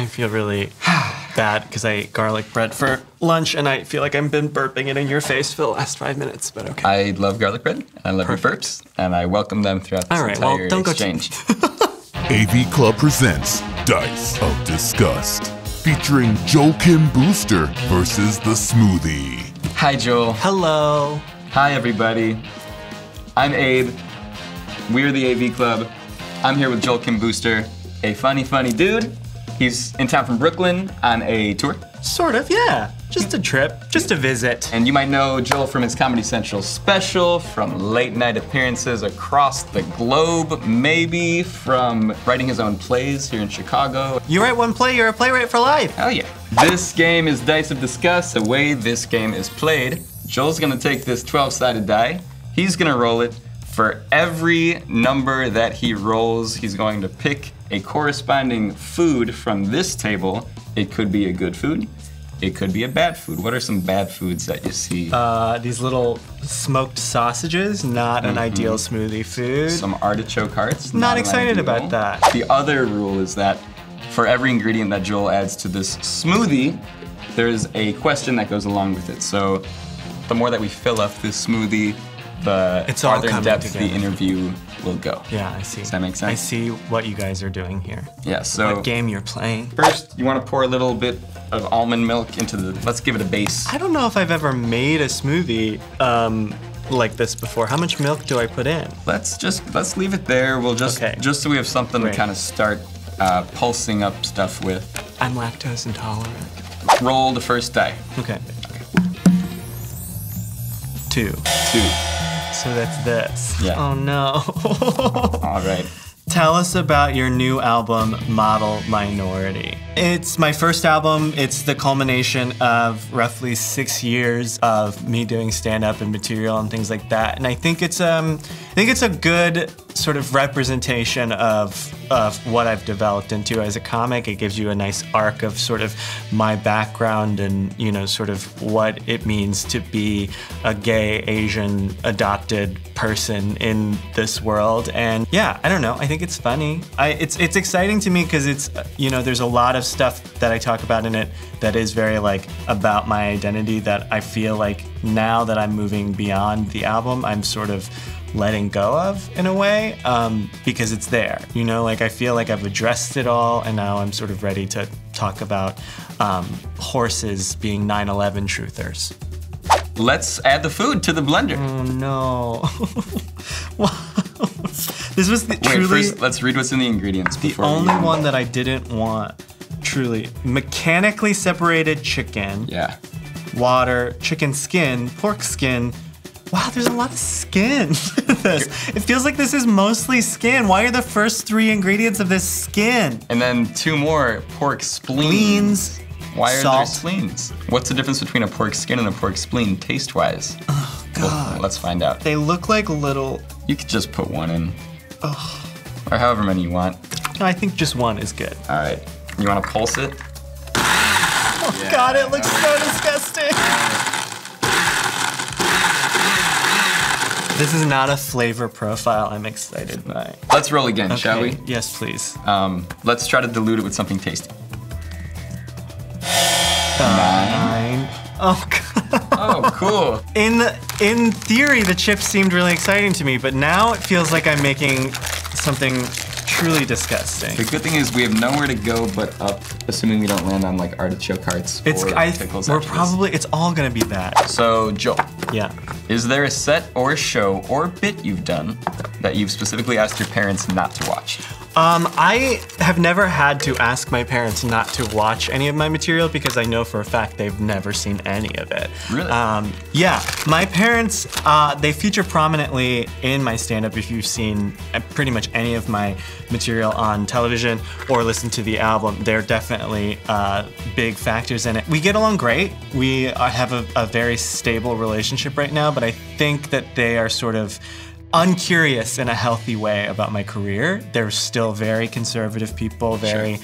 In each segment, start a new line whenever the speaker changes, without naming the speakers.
I feel really bad because I ate garlic bread for lunch and I feel like I've been burping it in your face for the last 5 minutes, but okay.
I love garlic bread, and I love your burps, and I welcome them throughout this entire exchange.
AV Club presents Dice of Disgust, featuring Joel Kim Booster versus the Smoothie.
Hi, Joel.
Hello.
Hi, everybody. I'm Abe. We're the AV Club. I'm here with Joel Kim Booster, a funny dude. He's in town from Brooklyn on a tour.
Sort of, yeah. Just a trip, just a visit.
And you might know Joel from his Comedy Central special, from late night appearances across the globe, maybe from writing his own plays here in Chicago.
You write one play, you're a playwright for life.
Hell yeah. This game is Dice of Disgust. The way this game is played, Joel's gonna take this 12-sided die. He's gonna roll it. For every number that he rolls, he's going to pick a corresponding food from this table. It could be a good food. It could be a bad food. What are some bad foods that you see?
These little smoked sausages, not an ideal smoothie food.
Some artichoke hearts.
Not excited about that.
The other rule is that for every ingredient that Joel adds to this smoothie, there's a question that goes along with it. So the more that we fill up this smoothie, the farther in depth the interview will go.
Yeah, I see.
Does that make sense?
I see what you guys are doing here.
Yeah, so
what game you're playing.
First, you want to pour a little bit of almond milk into the, let's give it a base.
I don't know if I've ever made a smoothie like this before. How much milk do I put in?
Let's leave it there. We'll just so we have something to kind of start pulsing up stuff with.
I'm lactose intolerant.
Roll the first die.
Okay. 2.
2.
So that's this.
Yeah.
Oh no.
All right.
Tell us about your new album, Model Minority. It's my first album. It's the culmination of roughly 6 years of me doing stand-up and material and things like that. And I think it's a good sort of representation of what I've developed into as a comic. It gives you a nice arc of sort of my background and, you know, sort of what it means to be a gay, Asian, adopted person in this world. And yeah, I don't know, I think it's funny. It's exciting to me because it's, you know, there's a lot of stuff that I talk about in it that is very like about my identity that I feel like now that I'm moving beyond the album, I'm sort of letting go of in a way, because it's there. You know, like I feel like I've addressed it all and now I'm sort of ready to talk about horses being 9/11 truthers.
Let's add the food to the blender.
Oh no. This was truly...
Wait, first let's read what's in the ingredients before
the only one that I didn't want. Truly. Mechanically separated chicken.
Yeah.
Water, chicken skin, pork skin. Wow, there's a lot of skin to this. It feels like this is mostly skin. Why are the first 3 ingredients of this skin?
And then 2 more, pork spleens. Why are there spleens? What's the difference between a pork skin and a pork spleen taste-wise?
Oh, God.
Well, let's find out.
They look like little...
You could just put 1 in.
Oh.
Or however many you want.
No, I think just 1 is good.
All right. You want to pulse it?
Oh, yeah. God, it looks so disgusting. This is not a flavor profile I'm excited by.
Let's roll again, shall we?
Yes, please.
Let's try to dilute it with something tasty.
9. Oh, God.
Oh, cool.
In theory, the chips seemed really exciting to me, but now it feels like I'm making something truly disgusting.
The good thing is we have nowhere to go but up, assuming we don't land on like artichoke hearts or pickles.
It's all gonna be bad.
So, Joel.
Yeah.
Is there a set or show or bit you've done that you've specifically asked your parents not to watch?
I have never had to ask my parents not to watch any of my material because I know for a fact they've never seen any of it.
Really?
Yeah, my parents, they feature prominently in my stand-up if you've seen pretty much any of my material on television or listened to the album. They're definitely big factors in it. We get along great. We have a very stable relationship right now, but I think that they are sort of uncurious in a healthy way about my career. They're still very conservative people, very,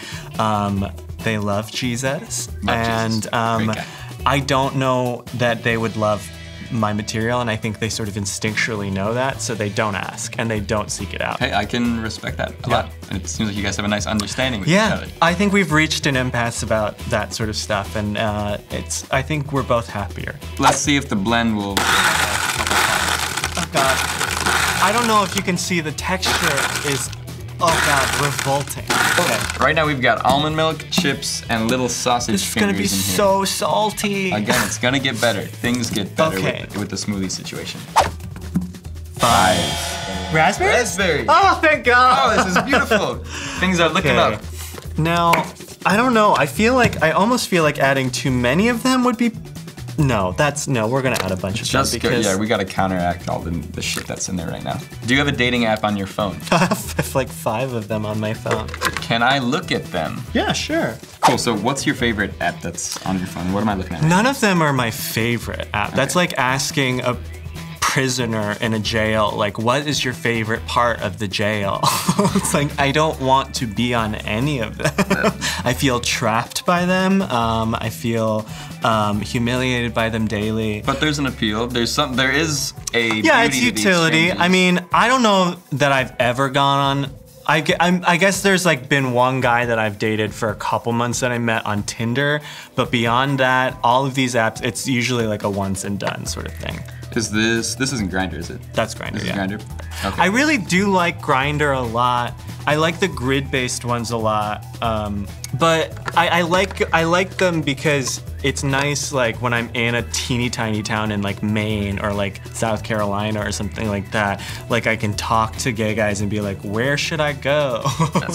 they love Jesus. And I don't know that they would love my material, and I think they sort of instinctually know that, so they don't ask and they don't seek it out.
Hey, I can respect that a lot. It seems like you guys have a nice understanding with each
Yeah,
other.
I think we've reached an impasse about that sort of stuff, and I think we're both happier.
Let's see if the blend will.
Oh God, I don't know if you can see the texture is, oh God, revolting. Okay.
Right now we've got almond milk, chips, and little sausage
This is gonna
fingers
be
in here.
so salty.
Again, it's gonna get better. Things get better
Okay.
with the smoothie situation.
5. Raspberries?
Raspberry.
Oh, thank God.
Oh, this is beautiful. Things are looking
Okay.
up.
Now, I don't know. I almost feel like adding too many of them would be. No, we're gonna add a bunch of them
Just
because
yeah, we gotta counteract all the shit that's in there right now. Do you have a dating app on your phone?
I have like 5 of them on my phone.
Can I look at them?
Yeah, sure.
Cool, so what's your favorite app that's on your phone? What am I looking at?
None of them are my favorite app. That's like asking a prisoner in a jail, like, what is your favorite part of the jail? It's like, I don't want to be on any of them. I feel trapped by them. I feel humiliated by them daily.
But there's an appeal. There is a
Yeah,
beauty
it's
to these
utility.
changes.
I mean, I don't know that I've ever gone on. I guess there's like been one guy that I've dated for a couple months that I met on Tinder, but beyond that, all of these apps, it's usually like a once and done sort of thing.
Is this isn't Grindr, is it?
That's Grindr,
This is
yeah.
Grindr? Okay.
I really do like Grindr a lot. I like the grid-based ones a lot, but I like them because it's nice, like when I'm in a teeny tiny town in like Maine or like South Carolina or something like that. Like I can talk to gay guys and be like, where should I go?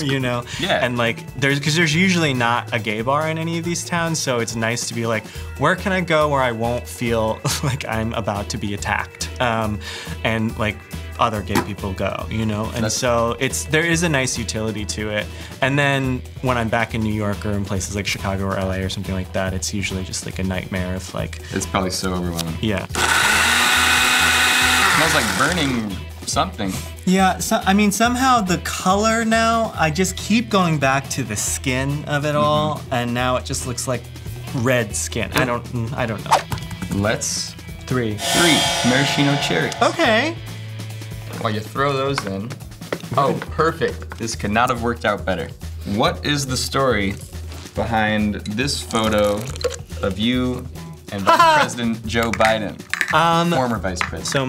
You know?
Yeah.
And like because there's usually not a gay bar in any of these towns, so it's nice to be like, where can I go where I won't feel like I'm about to be attacked? And like other gay people go, you know? And so there is a nice utility to it. And then when I'm back in New York or in places like Chicago or LA or something like that, it's usually just like a nightmare of like,
It's probably so overwhelming.
yeah.
It smells like burning something.
Yeah, so, I mean, somehow the color now, I just keep going back to the skin of it all, and now it just looks like red skin. I don't know.
Let's
3.
3 maraschino cherries.
Okay.
While you throw those in. Oh, perfect. This could not have worked out better. What is the story behind this photo of you and Vice President Joe Biden? Former Vice President.
So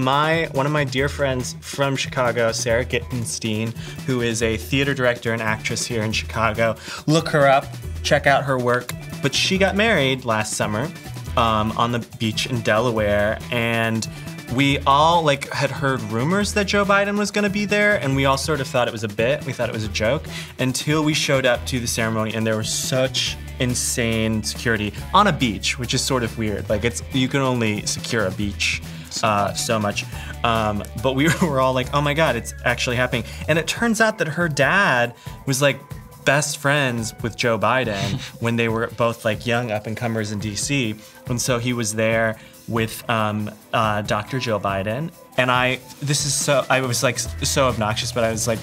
one of my dear friends from Chicago, Sarah Gittenstein, who is a theater director and actress here in Chicago, look her up, check out her work. But she got married last summer on the beach in Delaware, and we all like had heard rumors that Joe Biden was gonna be there, and we all sort of thought it was a bit, we thought it was a joke, until we showed up to the ceremony and there was such insane security on a beach, which is sort of weird. Like you can only secure a beach so much. But we were all like, oh my God, it's actually happening. And it turns out that her dad was like best friends with Joe Biden when they were both like young up and comers in DC. And so he was there with Dr. Joe Biden. And I was like so obnoxious, but I was like,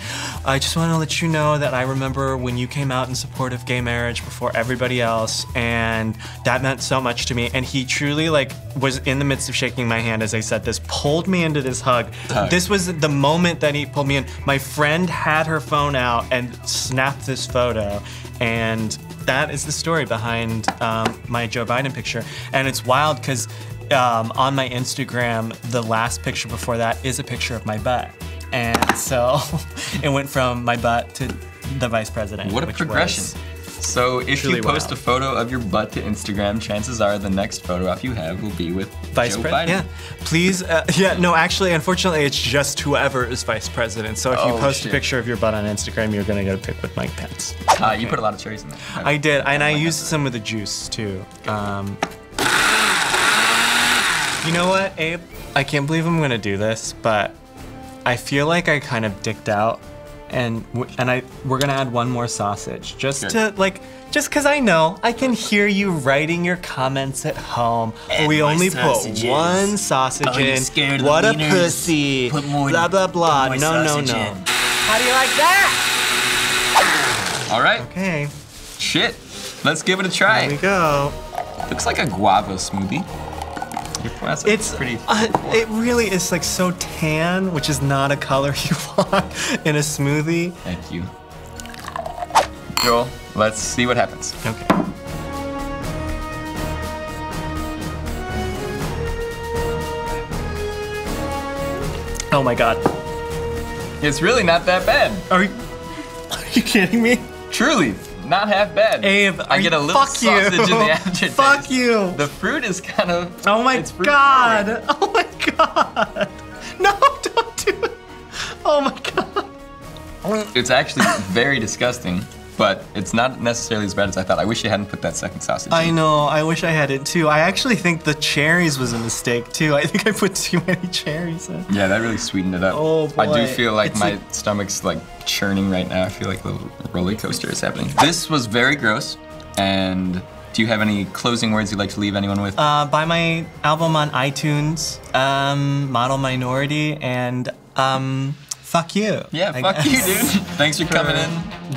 I just want to let you know that I remember when you came out in support of gay marriage before everybody else, and that meant so much to me. And he truly like was in the midst of shaking my hand as I said this, pulled me into this hug. This was the moment that he pulled me in. My friend had her phone out and snapped this photo, and that is the story behind my Joe Biden picture. And it's wild because on my Instagram, the last picture before that is a picture of my butt. And so it went from my butt to the vice president.
What a progression. So if you post a photo of your butt to Instagram, chances are the next photo op you have will be with
Vice
Joe
President.
Biden.
Yeah, please. No, actually, unfortunately, it's just whoever is vice president. So if you post a picture of your butt on Instagram, you're gonna get a pic with Mike Pence.
You put a lot of cherries in there.
I did, and I used some of the juice too. You know what, Abe? I can't believe I'm gonna do this, but I feel like I kind of dicked out, and we're gonna add one more sausage just to like, just because I know I can hear you writing your comments at home. We only put one sausage in. What a pussy!
Put more.
Blah blah blah.
More
No.
sausage in.
How do you like that?
All right.
Okay.
Shit. Let's give it a try.
Here we go.
Looks like a guava smoothie. That's pretty.
It really is like so tan, which is not a color you want in a smoothie.
Thank you. Joel, let's see what happens.
Okay. Oh my god.
It's really not that bad.
Are you kidding me?
Truly, not half bad.
Abe,
I get a little
fuck
sausage
you.
in the aftertaste.
Fuck you.
The fruit is kind of.
Oh my
it's fruit
god.
forward.
Oh my god. No, don't do it. Oh my god.
It's actually very disgusting, but it's not necessarily as bad as I thought. I wish you hadn't put that second sausage
I
in.
know, I wish I had it too. I actually think the cherries was a mistake too. I think I put too many cherries in.
Yeah, that really sweetened it up.
Oh boy.
I do feel like
It's
my stomach's like churning right now. I feel like a little roller coaster is happening. This was very gross. And do you have any closing words you'd like to leave anyone with?
Buy my album on iTunes, Model Minority, and fuck you.
Yeah,
I
fuck you,
guess.
dude. Thanks for coming in.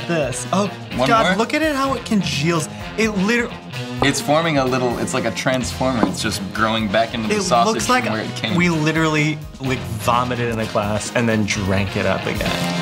This. Oh
One
god,
more?
look at it how it congeals. It literally.
It's forming a little, it's like a transformer. It's just growing back into the
It
sausage
looks like
from where it came.
we literally like vomited in a glass and then drank it up again.